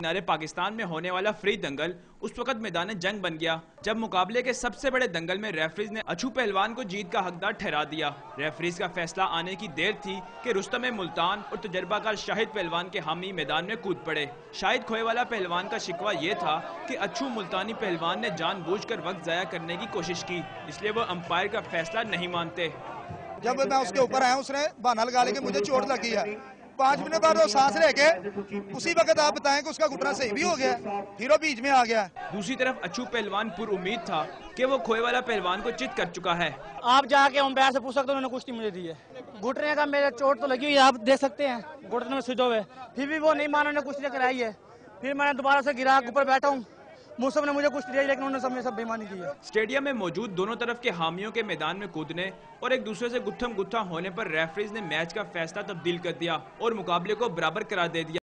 किनारे पाकिस्तान में होने वाला फ्री दंगल उस वक्त मैदान जंग बन गया जब मुकाबले के सबसे बड़े दंगल में रेफरीज ने अछू पहलवान को जीत का हकदार ठहरा दिया। रेफरीज का फैसला आने की देर थी कि रुस्तम मुल्तान और तजर्बाकार शाहिद पहलवान के हामी मैदान में कूद पड़े। शाहिद खोए वाला पहलवान का शिकवा ये था कि अछू मुल्तानी पहलवान ने जानबूझकर वक्त जाया करने की कोशिश की, इसलिए वो अंपायर का फैसला नहीं मानते। जब मैं उसके ऊपर आया उसने बहाना लगा लिया कि मुझे चोट लगी है। 5 मिनट बाद वो सांस लेके उसी वक्त आप बताएं कि उसका घुटना सही भी हो गया, फिर वो बीच में आ गया। दूसरी तरफ अछू पहलवान पुर उम्मीद था कि वो खोए वाला पहलवान को चित कर चुका है। आप जाके अंपायर से पूछ सकते हो, उन्होंने कुश्ती मुझे दी है। घुटने का मेरे चोट तो लगी हुई है, आप देख सकते हैं घुटने में सुजो हुए, फिर भी वो नहीं माना, उन्होंने कुश्ती कराई है। फिर मैंने दोबारा से गिरा ऊपर बैठा हूँ, मुसब ने मुझे कुछ दिया लेकिन उन्होंने सब बेईमानी की है। स्टेडियम में मौजूद दोनों तरफ के हामियों के मैदान में कूदने और एक दूसरे से गुत्थम गुत्था होने पर रेफरीज ने मैच का फैसला तब्दील कर दिया और मुकाबले को बराबर करार दे दिया।